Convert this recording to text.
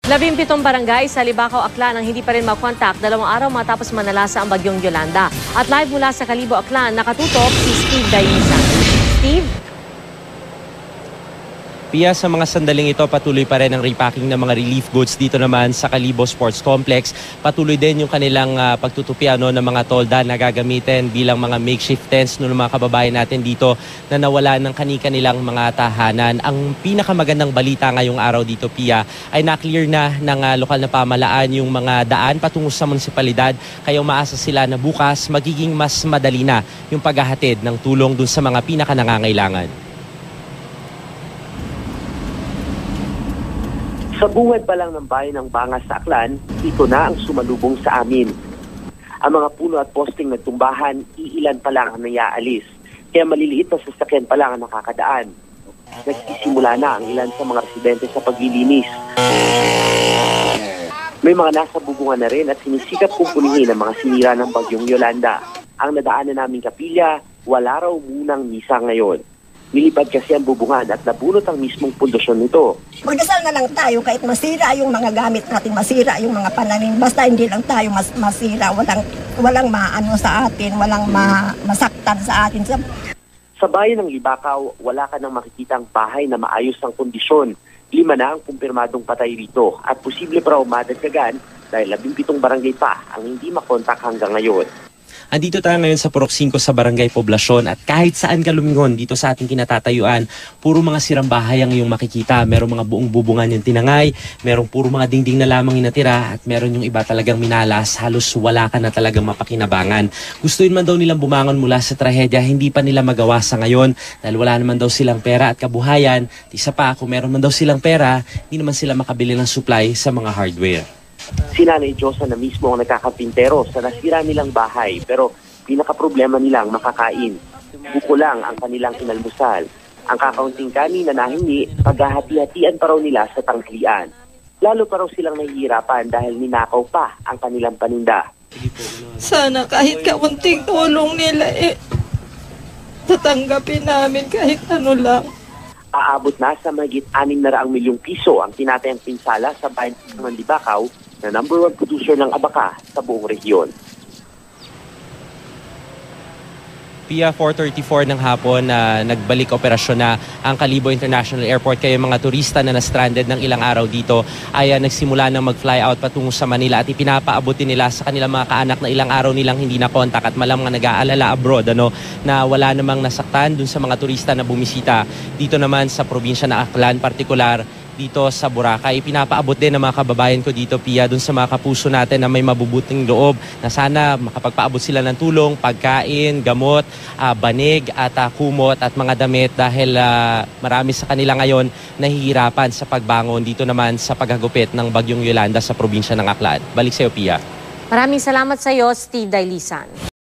17 barangay sa Libacao, Aklan ang hindi pa rin makontak 2 araw matapos manalasa ang bagyong Yolanda. At live mula sa Kalibo, Aklan, nakatutok si Steve Dailisan. Steve? Pia, sa mga sandaling ito, patuloy pa rin ang repacking ng mga relief goods dito naman sa Kalibo Sports Complex. Patuloy din yung kanilang pagtutupi ng mga tolda na gagamitin bilang mga makeshift tents ng mga kababayan natin dito na nawala ng kanilang mga tahanan. Ang pinakamagandang balita ngayong araw dito, Pia, ay na-clear na ng lokal na pamalaan yung mga daan patungo sa munisipalidad. Kaya umaasa sila na bukas magiging mas madali na yung paghahatid ng tulong dun sa mga pinakanangangailangan. Sa bungad pa lang ng bayan ng Bangas sa Aklan, ito na ang sumalubong sa amin. Ang mga puno at posting nagtumbahan, iilan pa lang ang naiaalis. Kaya maliliit na sasakyan pa lang ang nakakadaan. Nagsisimula na ang ilan sa mga residente sa paglilinis. May mga nasa bubungan na rin at sinisikap kumpunihin ang mga sinira ng bagyong Yolanda. Ang nadaanan naming kapilya, wala raw munang misa ngayon. Nilipad kasi ang bubungan at nabunot ang mismong pundasyon nito. Magdasal na lang tayo kahit masira yung mga gamit natin, masira yung mga pananim. Basta hindi lang tayo masira, walang maano sa atin, walang masaktan sa atin. Sa bayan ng Libacao, wala ka nang makikitang bahay na maayos ang kondisyon. 5 na ang kumpirmadong patay rito at posible pa raw madagdagan dahil 17 barangay pa ang hindi makontak hanggang ngayon. Andito tayo ngayon sa Purok 5 sa Barangay Poblasyon at kahit saan ka lumingon dito sa ating kinatatayuan, puro mga sirang bahay ang iyong makikita. Merong mga buong bubungan yung tinangay, merong puro mga dingding na lamang inatira at meron yung iba talagang minalas, halos wala ka na talagang mapakinabangan. Gustuin man daw nilang bumangon mula sa trahedya, hindi pa nila magawa sa ngayon dahil wala naman daw silang pera at kabuhayan. Isa pa, kung meron man daw silang pera, hindi naman sila makabili ng supply sa mga hardware. Si Nanay Diyosa na mismo ang nagkakapintero sa nasira nilang bahay pero pinaka-problema nilang makakain. Buko lang ang kanilang inalmusal. Ang kakaunting kanin na nahingi, paghahati-hatian pa raw nila sa tangklian. Lalo pa raw silang nahihirapan dahil ninakaw pa ang kanilang paninda. Sana kahit kaunting tulong nila tatanggapin namin kahit ano lang. Aabot na sa mahigit 600 milyong piso ang tinatayang pinsala sa bayan ng Libacao na number 1 producer ng abaka sa buong rehiyon. Pia, 4:34 ng hapon na nagbalik operasyon na ang Kalibo International Airport. Kaya mga turista na na-stranded ng ilang araw dito ay nagsimula ng mag-fly out patungo sa Manila at ipinapaabutin nila sa kanilang mga kaanak na ilang araw nilang hindi na kontak at malamang nag-aalala abroad na wala namang nasaktan dun sa mga turista na bumisita dito naman sa probinsya ng Aklan, partikular dito sa Boracay. Ipinapaabot din ng mga kababayan ko dito, Pia, dun sa mga kapuso natin na may mabubuting loob na sana makapagpaabot sila ng tulong, pagkain, gamot, banig at kumot at mga damit dahil marami sa kanila ngayon nahihirapan sa pagbangon dito naman sa paghagupit ng bagyong Yolanda sa probinsya ng Aklan. Balik sa iyo, Pia. Maraming salamat sa iyo, Steve Dailisan.